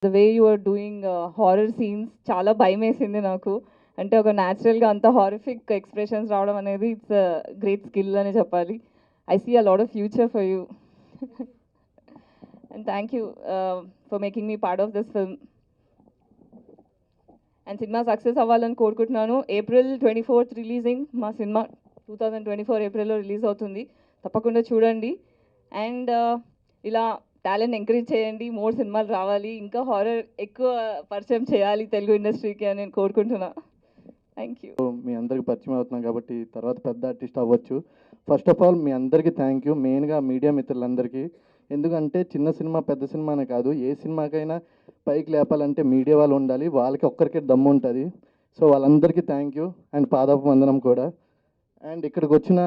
The way you are doing horror scenes చాలా భయమేసింది నాకు. అంటే ఒక న్యాచురల్గా అంత హారిఫిక్ ఎక్స్ప్రెషన్స్ రావడం అనేది ఇట్స్ గ్రేట్ స్కిల్ అని చెప్పాలి. I see a lot of future for you and thank you for making me part of this film. And cinema success అవ్వాలని కోరుకుంటున్నాను. April 24th రిలీజింగ్ మా సినిమా 2024 ఏప్రిల్లో రిలీజ్ అవుతుంది. తప్పకుండా చూడండి. అండ్ ఇలా టాలెంట్ ఎంకరేజ్ చేయండి. మోర్ సినిమాలు రావాలి. ఇంకా హారర్ ఎక్కువ పరిచయం చేయాలి తెలుగు ఇండస్ట్రీకి అని నేను కోరుకుంటున్నా. Thank you. మీ అందరికి పరిచయం అవుతున్నాం కాబట్టి తర్వాత పెద్ద ఆర్టిస్ట్ అవ్వచ్చు. ఫస్ట్ ఆఫ్ ఆల్ మీ అందరికీ థ్యాంక్ యూ, మెయిన్గా మీడియా మిత్రులందరికీ. ఎందుకంటే చిన్న సినిమా పెద్ద సినిమానే కాదు, ఏ సినిమాకైనా పైకి లేపాలంటే మీడియా వాళ్ళు ఉండాలి, వాళ్ళకి ఒక్కరికే దమ్ము ఉంటుంది. సో వాళ్ళందరికీ థ్యాంక్ యూ అండ్ పాదాపు వందనం కూడా. అండ్ ఇక్కడికి వచ్చిన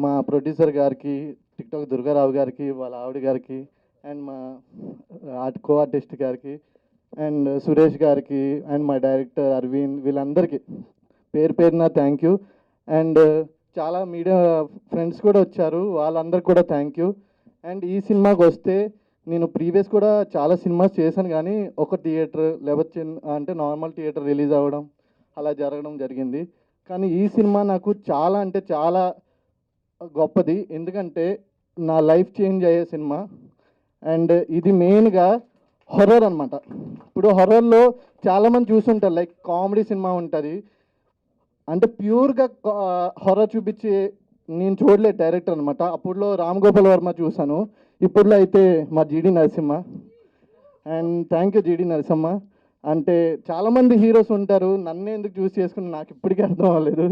మా ప్రొడ్యూసర్ గారికి, టిక్టాక్ దుర్గారావు గారికి, వాళ్ళ ఆవిడ గారికి, అండ్ మా కో ఆర్టిస్ట్ గారికి, అండ్ సురేష్ గారికి, అండ్ మా డైరెక్టర్ అరవింద్, వీళ్ళందరికీ పేరు పేరున థ్యాంక్ యూ. అండ్ చాలా మీడియా ఫ్రెండ్స్ కూడా వచ్చారు, వాళ్ళందరికీ కూడా థ్యాంక్ యూ. అండ్ ఈ సినిమాకి వస్తే నేను ప్రీవియస్ కూడా చాలా సినిమాస్ చేశాను, కానీ ఒక థియేటర్ లేకపోతే అంటే నార్మల్ థియేటర్ రిలీజ్ అవ్వడం అలా జరగడం జరిగింది. కానీ ఈ సినిమా నాకు చాలా అంటే చాలా గొప్పది, ఎందుకంటే నా లైఫ్ చేంజ్ అయ్యే సినిమా. అండ్ ఇది మెయిన్గా హొర్రర్ అనమాట. ఇప్పుడు హొర్రర్లో చాలామంది చూసుంటారు, లైక్ కామెడీ సినిమా ఉంటుంది, అంటే ప్యూర్గా హొర్రర్ చూపించి నేను చూడలేదు డైరెక్టర్ అనమాట. అప్పుడులో రామ్ గోపాల్ వర్మ చూశాను, ఇప్పుడులో అయితే మా జీడి నరసింహ. అండ్ థ్యాంక్ యూ జీడి నరసింహ. అంటే చాలామంది హీరోస్ ఉంటారు, నన్ను ఎందుకు చూస్ చేసుకుని నాకు ఇప్పటికీ అర్థం అవ్వలేదు.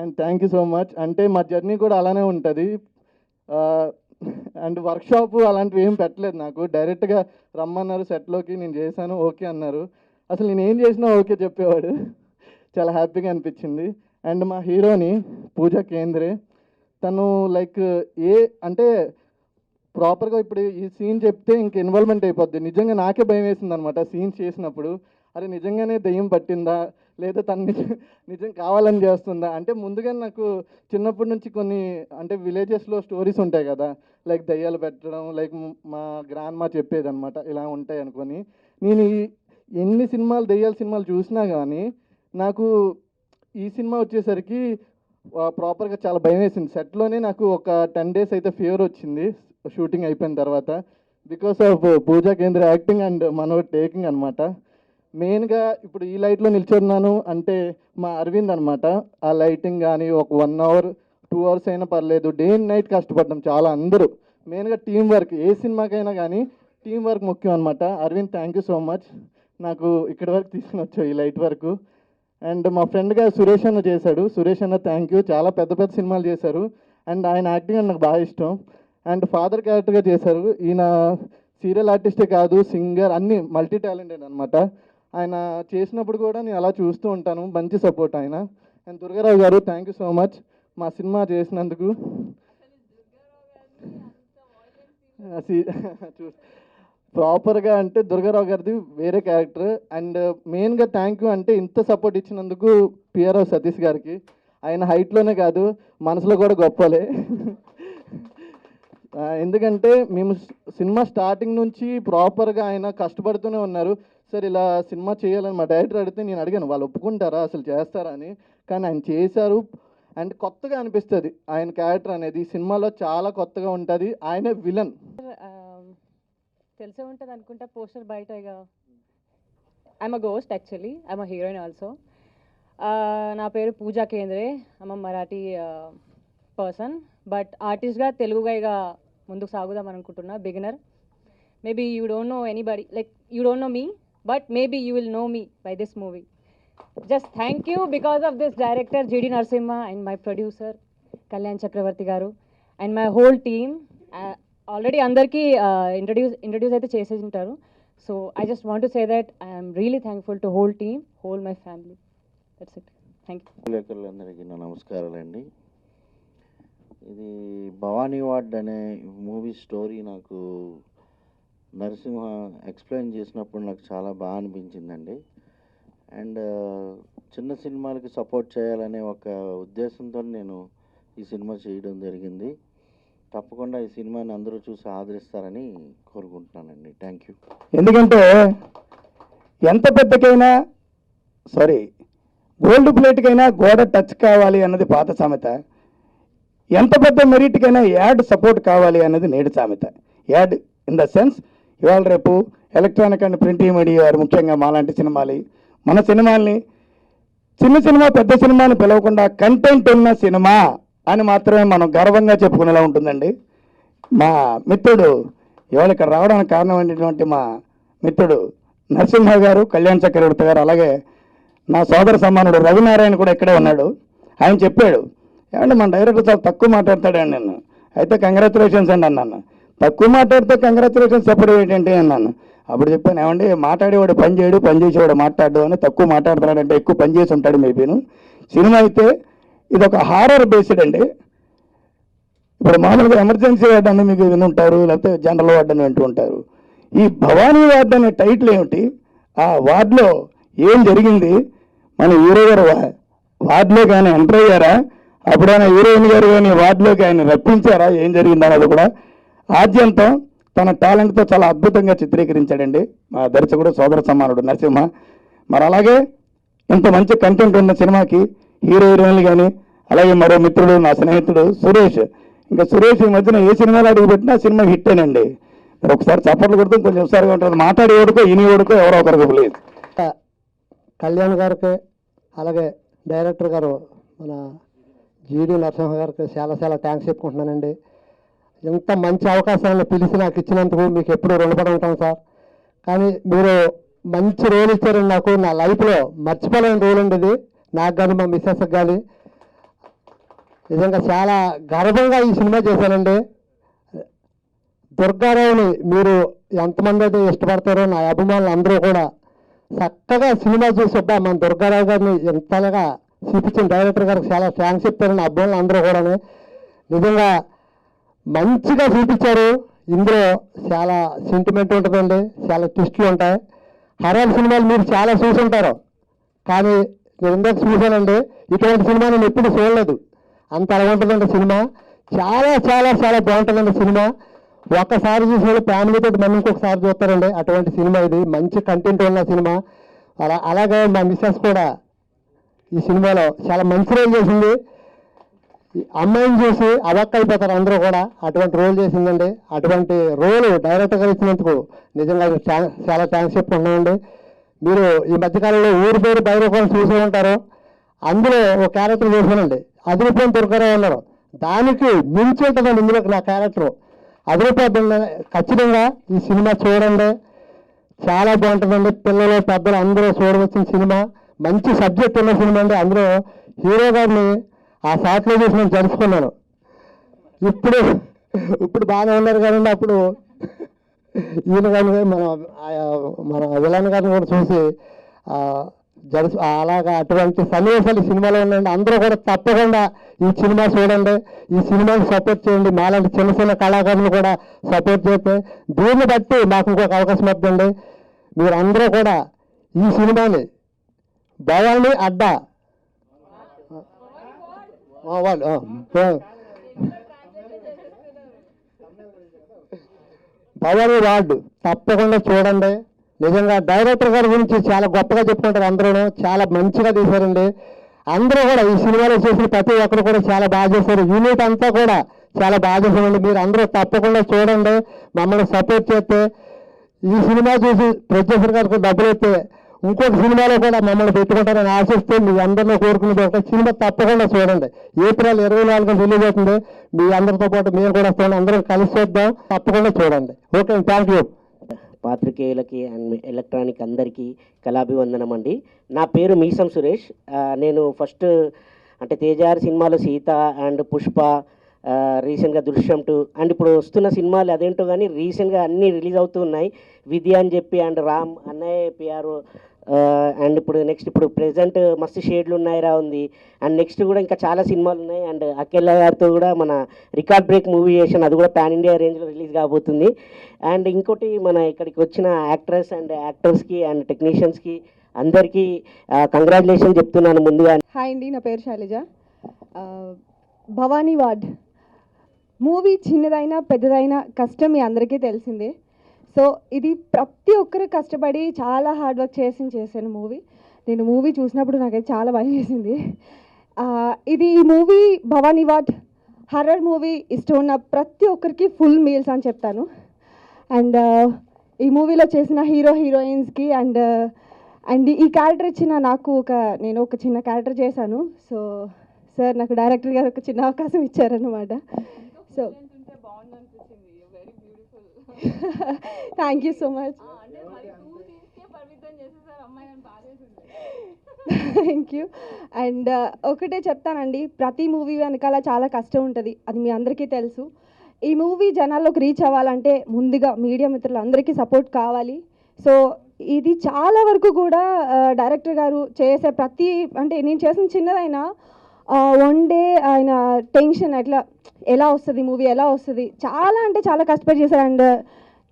And thank you so much. అంటే మా జర్నీ కూడా అలానే ఉంటుంది. అండ్ వర్క్షాప్ అలాంటివి ఏం పెట్టలేదు నాకు, డైరెక్ట్గా రమ్మన్నారు సెట్లోకి, నేను చేశాను, ఓకే అన్నారు. అసలు నేను ఏం చేసినా ఓకే చెప్పేవాడు, చాలా హ్యాపీగా అనిపించింది. అండ్ మా హీరోని పూజా కేంద్రే, తను లైక్ అంటే ప్రాపర్గా ఇప్పుడు ఈ సీన్ చెప్తే ఇంక ఇన్వాల్వ్మెంట్ అయిపోద్ది. నిజంగా నాకే భయం వేసింది అనమాట సీన్ చేసినప్పుడు. అరే నిజంగానే దెయ్యం పట్టిందా, లేదా తను నిజం కావాలని చేస్తుందా. అంటే ముందుగా నాకు చిన్నప్పటి నుంచి కొన్ని అంటే విలేజెస్లో స్టోరీస్ ఉంటాయి కదా, లైక్ దయ్యాలు పెట్టడం, లైక్ మా గ్రాండ్ మా చెప్పేది అనమాట, ఇలా ఉంటాయి అనుకొని. నేను ఎన్ని సినిమాలు దయ్యాల సినిమాలు చూసినా కానీ నాకు ఈ సినిమా వచ్చేసరికి ప్రాపర్గా చాలా భయం వేసింది. సెట్లోనే నాకు ఒక 10 days అయితే ఫీవర్ వచ్చింది షూటింగ్ అయిపోయిన తర్వాత, బికాస్ ఆఫ్ పూజా కేంద్ర యాక్టింగ్ అండ్ మనో టేకింగ్ అనమాట. మెయిన్గా ఇప్పుడు ఈ లైట్లో నిల్చున్నాను అంటే మా అరవింద్ అనమాట. ఆ లైటింగ్ కానీ ఒక 1 hour 2 hours అయినా పర్లేదు, డే అండ్ నైట్ కష్టపడ్డాం చాలా అందరూ. మెయిన్గా టీం వర్క్, ఏ సినిమాకైనా కానీ టీం వర్క్ ముఖ్యం అనమాట. Aravind thank you so much, నాకు ఇక్కడి వరకు తీసుకుని వచ్చావు ఈ లైట్ వరకు. అండ్ మా ఫ్రెండ్గా సురేష్ అన్న చేశాడు, సురేష్ అన్న థ్యాంక్ యూ, చాలా పెద్ద పెద్ద సినిమాలు చేశారు. అండ్ ఆయన యాక్టింగ్ అంటే నాకు బాగా ఇష్టం. అండ్ ఫాదర్ క్యారెక్టర్గా చేశారు. ఈయన సీరియల్ ఆర్టిస్టే కాదు, సింగర్, అన్నీ మల్టీ టాలెంటెడ్ అనమాట. ఆయన చేసినప్పుడు కూడా నేను అలా చూస్తూ ఉంటాను, మంచి సపోర్ట్ ఆయన. అండ్ దుర్గారావు గారు థ్యాంక్ యూ సో మచ్ మా సినిమా చేసినందుకు. ప్రాపర్గా అంటే దుర్గారావు గారిది వేరే క్యారెక్టర్. అండ్ మెయిన్గా థ్యాంక్ యూ అంటే ఇంత సపోర్ట్ ఇచ్చినందుకు పిఆర్ఓ సతీష్ గారికి. ఆయన హైట్లోనే కాదు మనసులో కూడా గొప్పలే. ఎందుకంటే మేము సినిమా స్టార్టింగ్ నుంచి ప్రాపర్గా ఆయన కష్టపడుతూనే ఉన్నారు. సార్ ఇలా సినిమా చేయాలని మా డైరెక్టర్ అడిగితే నేను అడిగాను వాళ్ళు ఒప్పుకుంటారా అసలు చేస్తారా అని, కానీ ఆయన చేశారు. అండ్ కొత్తగా అనిపిస్తుంది ఆయన క్యారెక్టర్ అనేది సినిమాలో చాలా కొత్తగా ఉంటుంది. ఆయనే విలన్. తెలిసే ఉంటుంది అనుకుంటా పోస్టర్ బయట. ఇక I'm a ghost actually, I'm a heroine also. నా పేరు Pooja Kendre, I'm a Marathi person, but ఆర్టిస్ట్గా తెలుగుగా ముందుకు సాగుదాం అనుకుంటున్నా. Beginner, maybe you don't know anybody, like you don't know me, but maybe you will know me by this movie. Just thank you because of this director GD Narasimha and my producer Kalyan Chakravarthy గారు and my whole team. Already అందరికీ introduce అయితే చేసేసి ఉంటారు. So I just want to say that I'm really thankful to whole team, whole my family. That's it. Thank you. విలేకరులందరికీ నా నమస్కారాలండి. ఇది Bhavani ward అనే మూవీ స్టోరీ నాకు నరసింహ ఎక్స్ప్లెయిన్ చేసినప్పుడు నాకు చాలా బాగా అనిపించిందండి. అండ్ చిన్న సినిమాలకి సపోర్ట్ చేయాలనే ఒక ఉద్దేశంతో నేను ఈ సినిమా చేయడం జరిగింది. తప్పకుండా ఈ సినిమాని అందరూ చూసి ఆదరిస్తారని కోరుకుంటున్నానండి. Thank you. ఎందుకంటే ఎంత పెద్దకైనా గోల్డ్ ప్లేట్కైనా గోడ టచ్ కావాలి అన్నది పాత సామెత. ఎంత పెద్ద మెరిట్కైనా యాడ్ సపోర్ట్ కావాలి అన్నది నేడు సామెత. యాడ్ ఇన్ ద సెన్స్ ఇవాళ రేపు ఎలక్ట్రానిక్ అండ్ ప్రింట్ మీడియా వారు ముఖ్యంగా మాలాంటి సినిమాలు మన సినిమాల్ని చిన్న సినిమా పెద్ద సినిమాని పిలవకుండా కంటెంట్ ఉన్న సినిమా అని మాత్రమే మనం గర్వంగా చెప్పుకునేలా ఉంటుందండి. మా మిత్రుడు ఇవాళ ఇక్కడ రావడానికి కారణమైనటువంటి మా మిత్రుడు నరసింహ గారు, కళ్యాణ్ చక్రవర్తి గారు, అలాగే నా సోదర సమానుడు రవినారాయణ కూడా ఇక్కడే ఉన్నాడు. ఆయన చెప్పాడు, ఏమంటే మన డైరెక్టర్ చాలా తక్కువ మాట్లాడతాడండి నేను. అయితే కంగ్రాచులేషన్స్ అండి అన్నాను. తక్కువ మాట్లాడితే కంగ్రాచులేషన్స్ చెప్పడం ఏంటంటే అన్నాను. అప్పుడు చెప్పాను, ఏమండి మాట్లాడేవాడు పని చేయడు, పని చేసేవాడు మాట్లాడు అని. తక్కువ మాట్లాడుతున్నాడంటే ఎక్కువ పని చేసి ఉంటాడు మేబీను. సినిమా అయితే ఇది ఒక హారర్ బేస్డ్ అండి. ఇప్పుడు మామూలుగా ఎమర్జెన్సీ వార్డ్ అని మీకు వినుంటారు, లేకపోతే జనరల్ వార్డ్ అని వింటూ ఉంటారు. ఈ భవానీ వార్డ్ అనే టైటిల్ ఏమిటి, ఆ వార్డులో ఏం జరిగింది, మన హీరో గారు వార్డులో కానీ ఎంటర్ అయ్యారా, అప్పుడైనా హీరోయిన్ గారు కానీ వార్డులోకి ఆయన రప్పించారా, ఏం జరిగింది అన్నది కూడా ఆద్యంతం తన టాలెంట్తో చాలా అద్భుతంగా చిత్రీకరించాడండి మా దర్శకుడు సోదర సమానుడు నరసింహ. మరి అలాగే ఇంత మంచి కంటెంట్ ఉన్న సినిమాకి హీరోయిన్లు కానీ, అలాగే మరో మిత్రుడు నా స్నేహితుడు సురేష్. ఇంకా సురేష్ ఈ మధ్యన ఏ సినిమాలో అడుగుపెట్టినా సినిమా హిట్టేనండి. మరి ఒకసారి చప్పట్లు కొడుతూ కొంచెం ఒకసారిగా ఉంటుంది. మాట్లాడి ఓడుకో ఇని ఓడుకో ఎవరో ఒకరికి ప్లీజ్. కళ్యాణ్ గారికి, అలాగే డైరెక్టర్ గారు మన జీడి నరసింహ గారికి చాలా చాలా థ్యాంక్స్ చెప్పుకుంటున్నానండి. ఇంత మంచి అవకాశాలను పిలిచి నాకు ఇచ్చినందుకు మీకు ఎప్పుడూ రుణపడి ఉంటాను సార్. కానీ మీరు మంచి రోల్ ఇచ్చారండి నాకు. నా లైఫ్లో మర్చిపోలేని రోల్ అండి ఇది, నాకు కానీ మా మిస్సెస్కి కానీ. నిజంగా చాలా గర్వంగా ఈ సినిమా చేశానండి. దుర్గారావుని మీరు ఎంతమంది అయితే ఇష్టపడతారో నా అభిమానులు అందరూ కూడా చక్కగా సినిమా చూసి అబ్బా మన దుర్గారావు గారిని ఎంతగా చూపించిన డైరెక్టర్ గారికి చాలా థ్యాంక్స్ చెప్తారని అభిమానులు అందరూ కూడా. నిజంగా మంచిగా చూపించారు. ఇందులో చాలా సెంటిమెంట్ ఉంటుందండి, చాలా ట్విస్టులు ఉంటాయి. హర్రర్ సినిమాలు మీరు చాలా చూసి ఉంటారు, కానీ నేను ఇందాక చూశానండి, ఇటువంటి సినిమా నేను ఎప్పుడు చూడలేదు. అంత అలా ఉంటుందండి సినిమా. చాలా చాలా చాలా బాగుంటుందండి సినిమా. ఒక్కసారి చూసిన ఫ్యామిలీతో మళ్ళీ ఇంకొకసారి చూస్తారండి, అటువంటి సినిమా ఇది. మంచి కంటెంట్ ఉన్న సినిమా. అలాగే మా మిస్సెస్ కూడా ఈ సినిమాలో చాలా మంచి రోల్ చేసింది. అమ్మాయిని చూసి అవక్క అయిపోతారు అందరూ కూడా, అటువంటి రోల్ చేసిందండి. అటువంటి రోల్ డైరెక్టర్ గారు ఇచ్చినందుకు నిజంగా చాలా థ్యాంక్స్ చెప్పుకుంటున్నామండి. మీరు ఈ మధ్యకాలంలో ఊరి పేరు బైరకోని చూసే ఉంటారు, అందులో ఒక క్యారెక్టర్ చేశానండి, అదిరిపోయిన దుర్గారావు ఉన్నారు. దానికి మించి ఉంటుందండి ఇందులో నా క్యారెక్టర్. అదిరిపోతుంది. ఖచ్చితంగా ఈ సినిమా చూడండి, చాలా బాగుంటుందండి. పిల్లలు పెద్దలు అందరూ చూడవచ్చిన సినిమా. మంచి సబ్జెక్ట్ ఉన్న సినిమా అండి. అందులో హీరో గారిని ఆ షాట్లో చూసి నేను జరుపుకున్నాను. ఇప్పుడు బాగానే ఉన్నారు కానీ అప్పుడు ఈయన కానీ మన విలన్ గారిని కూడా చూసి అలాగా అటువంటి సన్నివేశాలు ఈ సినిమాలో ఉన్నాయండి. అందరూ కూడా తప్పకుండా ఈ సినిమా చూడండి, ఈ సినిమాని సపోర్ట్ చేయండి. మాలాంటి చిన్న చిన్న కళాకారులు కూడా సపోర్ట్ చేస్తే దీన్ని బట్టి మాకు ఇంకొక అవకాశం వద్దండి. మీరు అందరూ కూడా ఈ సినిమాని భవానీ అడ్డా భవానీ వార్డు తప్పకుండా చూడండి. నిజంగా డైరెక్టర్ గారి గురించి చాలా గొప్పగా చెప్పుకుంటారు అందరూ. చాలా మంచిగా తీశారండి. అందరూ కూడా ఈ సినిమాలో చేసిన ప్రతి ఒక్కరు కూడా చాలా బాగా చేశారు. యూనిట్ అంతా కూడా చాలా బాగా చేశారండి. మీరు అందరూ తప్పకుండా చూడండి, మమ్మల్ని సపోర్ట్ చేస్తే. ఈ సినిమా చూసి ప్రొడ్యూసర్ గారికి డబ్బులు ఇస్తే ఇంకొక సినిమాలో కూడా మమ్మల్ని పెట్టుకుంటారని ఆశిస్తే మీ అందరినీ కోరుకునేది ఒక సినిమా తప్పకుండా చూడండి. ఏప్రిల్ 24 రిలీజ్ అవుతుంది. మీ అందరితో పాటు మేము కూడా వస్తాం, అందరం కలిసి చూద్దాం. తప్పకుండా చూడండి. Okay, thank you. పాత్రికేయులకి అండ్ ఎలక్ట్రానిక్ అందరికీ కళాభివందనం అండి. నా పేరు మీసం సురేష్. నేను ఫస్ట్ అంటే తేజార్ సినిమాలో సీత అండ్ పుష్ప, రీసెంట్గా దృశ్యం 2 అండ్ ఇప్పుడు వస్తున్న సినిమాలు అదేంటో కానీ రీసెంట్గా అన్నీ రిలీజ్ అవుతూ ఉన్నాయి. విద్య అని చెప్పి అండ్ రామ్ అన్నయ్య పిఆర్ అండ్ ఇప్పుడు ప్రెజెంట్ మస్తు షేడ్లు ఉన్నాయిరా ఉంది. అండ్ నెక్స్ట్ కూడా ఇంకా చాలా సినిమాలు ఉన్నాయి. అండ్ అఖిల గారితో కూడా మన రికార్డ్ బ్రేక్ మూవీ చేసాను, అది కూడా పాన్ ఇండియా రేంజ్లో రిలీజ్ కాబోతుంది. అండ్ ఇంకోటి మన ఇక్కడికి వచ్చిన యాక్ట్రెస్ అండ్ యాక్టర్స్కి అండ్ టెక్నీషియన్స్కి అందరికీ కంగ్రాచులేషన్ చెప్తున్నాను ముందుగా. హాయ్ అండి, నా పేరు శైలజ. భవానీ వార్డ్ మూవీ చిన్నదైనా పెద్దదైనా కష్టం మీ అందరికీ తెలిసిందే. సో ఇది ప్రతి ఒక్కరు కష్టపడి చాలా హార్డ్ వర్క్ చేశాను మూవీ. నేను మూవీ చూసినప్పుడు నాకైతే చాలా భయం వేసింది. ఈ movie Bhavani what horror movie ఇష్టం ఉన్న ప్రతి ఒక్కరికి ఫుల్ మీల్స్ అని చెప్తాను. అండ్ ఈ మూవీలో చేసిన హీరోయిన్స్కి అండ్ ఈ క్యారెక్టర్ ఇచ్చిన నేను ఒక చిన్న క్యారెక్టర్ చేశాను. సో సార్ నాకు డైరెక్టర్ గారు ఒక చిన్న అవకాశం ఇచ్చారన్నమాట. So thank you so much. Thank you. And ఒకటే చెప్తానండి, ప్రతి మూవీ వెనకాల చాలా కష్టం ఉంటుంది, అది మీ అందరికీ తెలుసు. ఈ మూవీ జనాల్లోకి రీచ్ అవ్వాలంటే ముందుగా మీడియా మిత్రులందరికీ సపోర్ట్ కావాలి. సో ఇది చాలా వరకు కూడా డైరెక్టర్ గారు చేసే అంటే నేను చేసిన చిన్నదైనా వన్ డే ఆయన టెన్షన్ ఎలా వస్తుంది మూవీ ఎలా వస్తుంది చాలా అంటే చాలా కష్టపడి చేశారు. అండ్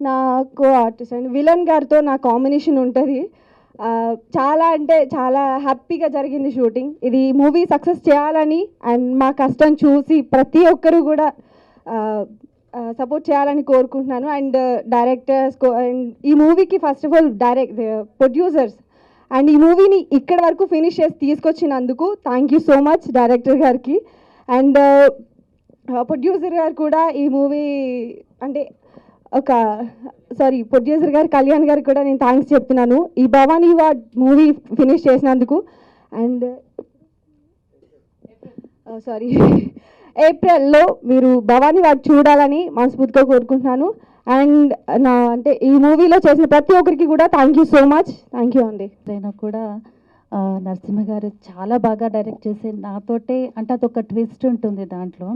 నాకు ఆర్టిస్ట్ అండ్ విలన్ గారితో నా కాంబినేషన్ ఉంటుంది. చాలా అంటే చాలా హ్యాపీగా జరిగింది షూటింగ్. ఇది మూవీ సక్సెస్ చేయాలని అండ్ మా కష్టం చూసి ప్రతి ఒక్కరూ కూడా సపోర్ట్ చేయాలని కోరుకుంటున్నాను. అండ్ డైరెక్టర్స్ అండ్ ఈ మూవీకి first of all producers and ఈ మూవీని ఇక్కడ వరకు ఫినిష్ చేసి తీసుకొచ్చినందుకు thank you so much director గారికి. అండ్ ప్రొడ్యూసర్ గారు కూడా ఈ మూవీ అంటే ప్రొడ్యూసర్ గారు కళ్యాణ్ గారికి కూడా నేను థ్యాంక్స్ చెప్తున్నాను ఈ భవానీ వాడ్ మూవీ ఫినిష్ చేసినందుకు. అండ్ ఏప్రిల్లో మీరు భవానీ వాడ్ చూడాలని మనస్ఫూర్తిగా కోరుకుంటున్నాను. అండ్ ఈ మూవీలో చేసిన ప్రతి ఒక్కరికి కూడా thank you so much. Thank you అండి. అయినా కూడా నరసింహ గారు చాలా బాగా డైరెక్ట్ చేసి నాతోటే అంటే అదొక ట్విస్ట్ ఉంటుంది దాంట్లో.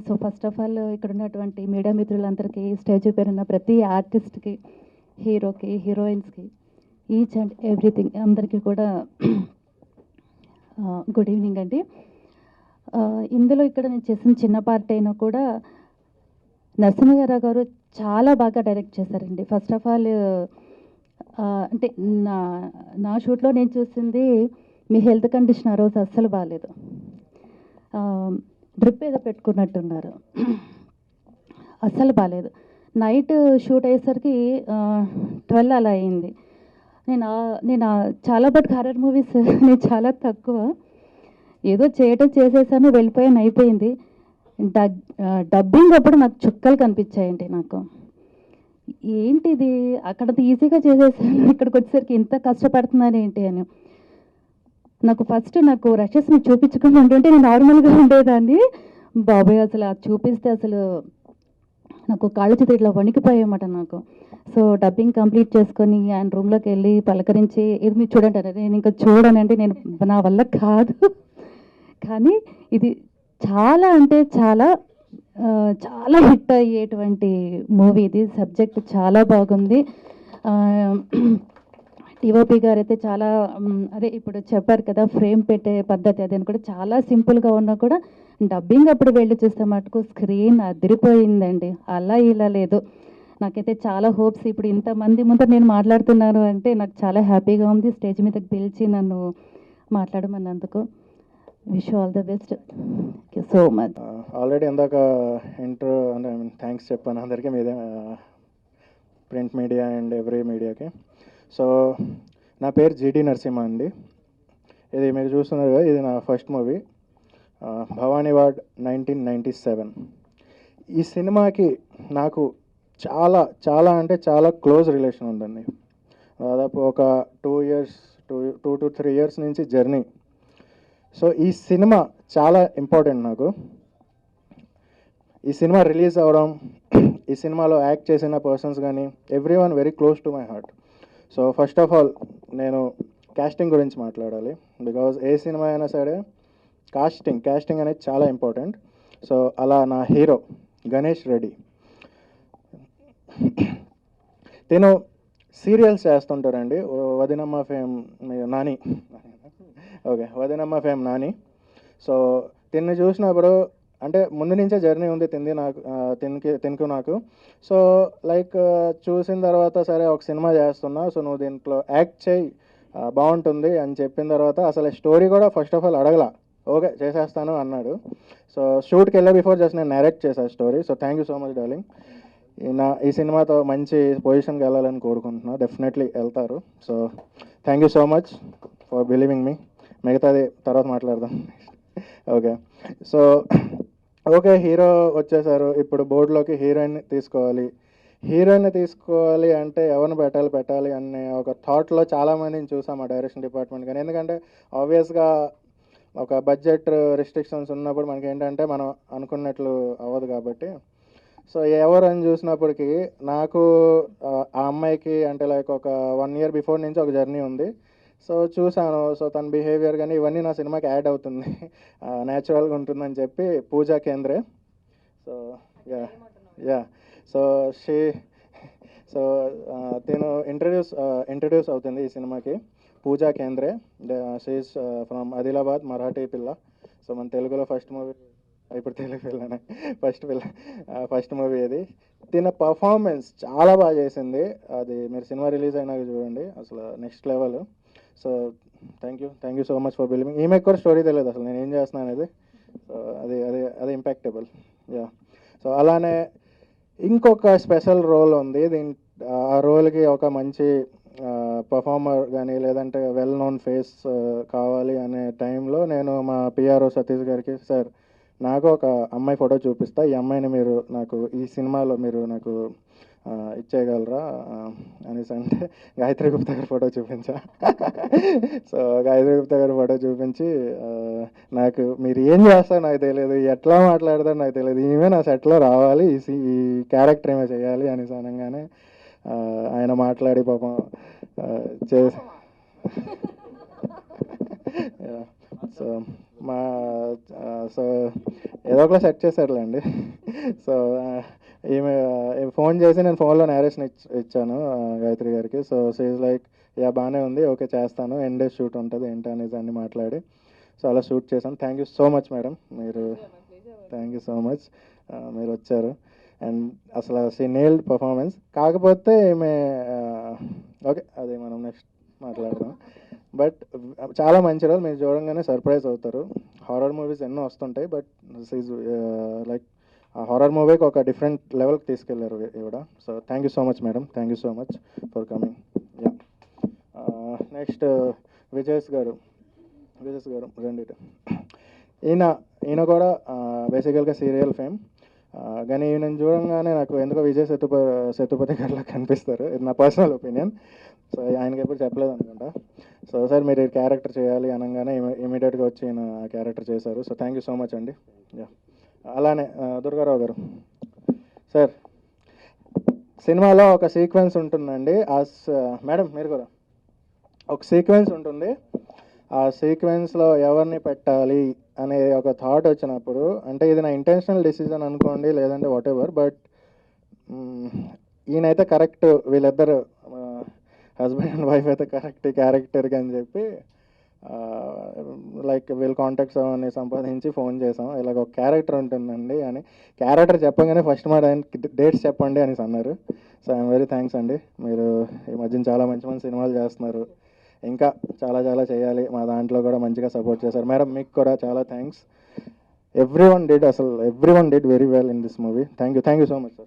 సో ఫస్ట్ ఆఫ్ ఆల్ ఇక్కడ ఉన్నటువంటి మీడియా మిత్రులందరికీ, స్టేజ్ పేరున్న ప్రతి ఆర్టిస్ట్కి, హీరోకి, హీరోయిన్స్కి, ఈచ్ అండ్ ఎవ్రీథింగ్ అందరికీ కూడా గుడ్ ఈవినింగ్ అండి. ఇందులో ఇక్కడ నేను చేసిన చిన్న పార్ట్ అయినా కూడా నరసింహ గారు చాలా బాగా డైరెక్ట్ చేశారండి. ఫస్ట్ ఆఫ్ ఆల్ అంటే నా షూట్లో నేను చూసింది మీ హెల్త్ కండిషన్ ఆ రోజు అస్సలు బాగాలేదు, డ్రిప్ ఏదో పెట్టుకున్నట్టున్నారు, అస్సలు బాగాలేదు. నైట్ షూట్ అయ్యేసరికి 12 అలా అయింది. నేను చాలా బట్ హారర్ మూవీస్ నేను చాలా తక్కువ, ఏదో చేసేసాను వెళ్ళిపోయాను అయిపోయింది. డబ్బింగ్ అప్పుడు నాకు చుక్కలు కనిపించాయండి. నాకు ఏంటిది అక్కడ ఈజీగా చేసేసాను, ఇక్కడికి వచ్చేసరికి ఇంత కష్టపడుతున్నాను ఏంటి అని. నాకు రషెస్ని చూపించకుండా ఉంటుంటే నేను నార్మల్గా ఉండేదాన్ని. బాబాయ్ అసలు అది చూపిస్తే అసలు నాకు కాళ్ళ చేతులు ఇట్లా వణికిపోయాయన్నమాట నాకు. సో డబ్బింగ్ కంప్లీట్ చేసుకొని ఆయన రూమ్లోకి వెళ్ళి పలకరించి ఇది మీరు చూడండి అంటే నేను ఇంకా చూడనండి, నా వల్ల కాదు. కానీ ఇది చాలా అంటే చాలా చాలా హిట్ అయ్యేటువంటి మూవీ. ఇది సబ్జెక్ట్ చాలా బాగుంది. టీఓపీ గారు అయితే చాలా అదే ఇప్పుడు చెప్పారు కదా ఫ్రేమ్ పెట్టే పద్ధతి, అదని కూడా చాలా సింపుల్గా ఉన్నా కూడా డబ్బింగ్ అప్పుడు వెళ్ళి చూస్తే మటుకు స్క్రీన్ అదిరిపోయిందండి. అలా ఇలా లేదు. నాకైతే చాలా హోప్స్. ఇప్పుడు ఇంతమంది ముందు నేను మాట్లాడుతున్నాను అంటే నాకు చాలా హ్యాపీగా ఉంది. స్టేజ్ మీదకి పిలిచి నన్ను మాట్లాడమన్నందుకు wish all the best. So much. Already ఇందాక ఇంట్రో అంటే థ్యాంక్స్ చెప్పాను అందరికీ, మీదే ప్రింట్ మీడియా అండ్ ఎవ్రీ మీడియాకి. సో నా పేరు జీడి నరసింహ అండి. ఇది మీరు చూస్తున్నారు కదా, ఇది నా ఫస్ట్ మూవీ భవానీ వాడ్ 1997. ఈ సినిమాకి నాకు చాలా చాలా అంటే చాలా క్లోజ్ రిలేషన్ ఉందండి. దాదాపు ఒక 2 to 3 years నుంచి జర్నీ. సో ఈ సినిమా చాలా ఇంపార్టెంట్ నాకు. ఈ సినిమా రిలీజ్ అవ్వడం, ఈ సినిమాలో యాక్ట్ చేసిన పర్సన్స్ కానీ everyone very close to my heart. So first of all నేను కాస్టింగ్ గురించి మాట్లాడాలి. బికాజ్ ఏ సినిమా అయినా సరే కాస్టింగ్ అనేది చాలా ఇంపార్టెంట్. సో అలా నా హీరో గణేష్ రెడ్డి, నేను సీరియల్స్ చేస్తుంటారండి. Vadinamma fame Nani, okay Vadinamma fame Nani. So తిన్ని చూసినప్పుడు అంటే ముందు నుంచే జర్నీ ఉంది తినకు నాకు. సో లైక్ చూసిన తర్వాత సరే ఒక సినిమా చేస్తున్నా, సో నువ్వు దీంట్లో యాక్ట్ చేయి బాగుంటుంది అని చెప్పిన తర్వాత అసలు స్టోరీ కూడా ఫస్ట్ ఆఫ్ ఆల్ అడగల. ఓకే చేసేస్తాను అన్నాడు. సో షూట్కి వెళ్ళే బిఫోర్ జస్ట్ నేను నరేట్ చేశాను story. So thank you so much darling. ఈ సినిమాతో మంచి పొజిషన్కి వెళ్ళాలని కోరుకుంటున్నా. డెఫినెట్లీ వెళ్తారు. So thank you so much for believing me. మిగతాది తర్వాత మాట్లాడదాం. ఓకే. సో ఓకే, హీరో వచ్చేసారు. ఇప్పుడు బోర్డులోకి హీరోయిన్ తీసుకోవాలి అంటే ఎవరిని పెట్టాలి అనే ఒక థాట్లో చాలామందిని చూసాం ఆ డైరెక్షన్ డిపార్ట్మెంట్. కానీ ఎందుకంటే ఆబ్వియస్గా ఒక బడ్జెట్ రిస్ట్రిక్షన్స్ ఉన్నప్పుడు మనకి ఏంటంటే మనం అనుకున్నట్లు అవ్వదు కాబట్టి, సో ఎవరు అని చూసినప్పటికీ నాకు ఆ అమ్మాయికి అంటే లైక్ ఒక 1 year బిఫోర్ నుంచి ఒక జర్నీ ఉంది. సో చూశాను. సో తన బిహేవియర్ కానీ ఇవన్నీ నా సినిమాకి యాడ్ అవుతుంది, న్యాచురల్గా ఉంటుందని చెప్పి పూజా కేంద్రే. సో యా సో తిను ఇంట్రడ్యూస్ అవుతుంది ఈ సినిమాకి. పూజా కేంద్రే, షీఈస్ ఫ్రమ్ ఆదిలాబాద్, మరాఠీ పిల్ల. సో మన తెలుగులో ఫస్ట్ మూవీ, ఇప్పుడు తెలుగు పిల్లనే ఫస్ట్ మూవీ ఇది. తిన పర్ఫార్మెన్స్ చాలా బాగా చేసింది. అది మీరు సినిమా రిలీజ్ అయినాక చూడండి, అసలు next level. So thank you so much for believing. ఈమె కూడా స్టోరీ తెలియదు అసలు నేను ఏం చేస్తున్నాను అనేది. సో అది ఇంపాక్టబుల్. యా. సో అలానే ఇంకొక స్పెషల్ రోల్ ఉంది. ఆ రోల్కి ఒక మంచి పర్ఫార్మర్ కానీ లేదంటే వెల్ నోన్ ఫేస్ కావాలి అనే టైంలో నేను మా పిఆర్ఓ సతీష్ గారికి, సార్ నాకు ఒక అమ్మాయి ఫోటో చూపిస్తా, ఈ అమ్మాయిని మీరు నాకు ఈ సినిమాలో మీరు నాకు ఇచ్చేయగలరా అనేసి అంటే గాయత్రి గుప్తా గారి ఫోటో చూపించా. సో గాయత్రి గుప్తా గారి ఫోటో చూపించి నాకు మీరు ఏం చేస్తారో నాకు తెలియదు, ఎట్లా మాట్లాడతారో నాకు తెలియదు, ఈమె నా సెట్లో రావాలి, ఈ క్యారెక్టర్ ఏమో చేయాలి అనేసి అనగానే ఆయన మాట్లాడి పాపం చేసి సో సో ఏదో ఒకలా సెట్ చేశారులేండి. సో ఈమె ఫోన్ చేసి నేను ఫోన్లో నేరేషన్ ఇచ్చాను గాయత్రి గారికి. సో షీఈస్ లైక్ యా బాగానే ఉంది, ఓకే చేస్తాను, ఎండ్ డేస్ షూట్ ఉంటుంది ఏంటి అనేసి అన్ని మాట్లాడి సో అలా షూట్ చేశాను. Thank you so much madam, thank you so much మీరు వచ్చారు. అండ్ అసలు షీ నేల్డ్ పర్ఫార్మెన్స్. కాకపోతే ఈమె ఓకే అది మనం నెక్స్ట్ మాట్లాడదాం. బట్ చాలా మంచి రోజు, మీరు చూడంగానే సర్ప్రైజ్ అవుతారు. హారర్ మూవీస్ ఎన్నో వస్తుంటాయి, బట్ దిస్ ఈజ్ లైక్ ఆ హారర్ మూవీకి ఒక డిఫరెంట్ లెవెల్కి తీసుకెళ్లారు ఈవిడ. So thank you so much madam, thank you so much for coming. Yeah. Next విజయస్ గారు రండి. ఈయన కూడా బేసికల్గా సీరియల్ ఫేమ్. కానీ ఈయన చూడంగానే నాకు ఎందుకో విజయ్ సేతుపతి గారిలా కనిపిస్తారు. ఇది నా పర్సనల్ ఒపీనియన్. సో ఆయనకి ఎప్పుడు చెప్పలేదు అనుకుంటా. సో సార్ మీరు ఈ క్యారెక్టర్ చేయాలి అనగానే ఇమీడియట్గా వచ్చి ఈయన ఆ క్యారెక్టర్ చేశారు. So thank you so much అండి. యా. అలానే దుర్గారావు గారు సార్, సినిమాలో ఒక సీక్వెన్స్ ఉంటుందండి. మేడం మీరు కూడా ఒక సీక్వెన్స్ ఉంటుంది. ఆ సీక్వెన్స్లో ఎవరిని పెట్టాలి అనే ఒక థాట్ వచ్చినప్పుడు, అంటే ఇది నా ఇంటెన్షనల్ డెసిజన్ అనుకోండి లేదంటే వాట్ ఎవర్, బట్ ఈయనైతే కరెక్ట్, వీళ్ళిద్దరు హస్బెండ్ అండ్ వైఫ్ అయితే కరెక్ట్ క్యారెక్టర్కి అని చెప్పి లైక్ వీళ్ళ కాంటాక్ట్స్ అవన్నీ సంపాదించి ఫోన్ చేసాం, ఇలాగ ఒక క్యారెక్టర్ ఉంటుందండి అని. క్యారెక్టర్ చెప్పగానే ఫస్ట్ మాట డేట్స్ చెప్పండి అనేసి అన్నారు. సో ఐఎమ్ వెరీ థ్యాంక్స్ అండి. మీరు ఈ మధ్యన చాలా మంచి సినిమాలు చేస్తున్నారు, ఇంకా చాలా చేయాలి, మా దాంట్లో కూడా మంచిగా సపోర్ట్ చేశారు. మేడం మీకు కూడా చాలా thanks. Every one did very well in this movie. Thank you so much sir.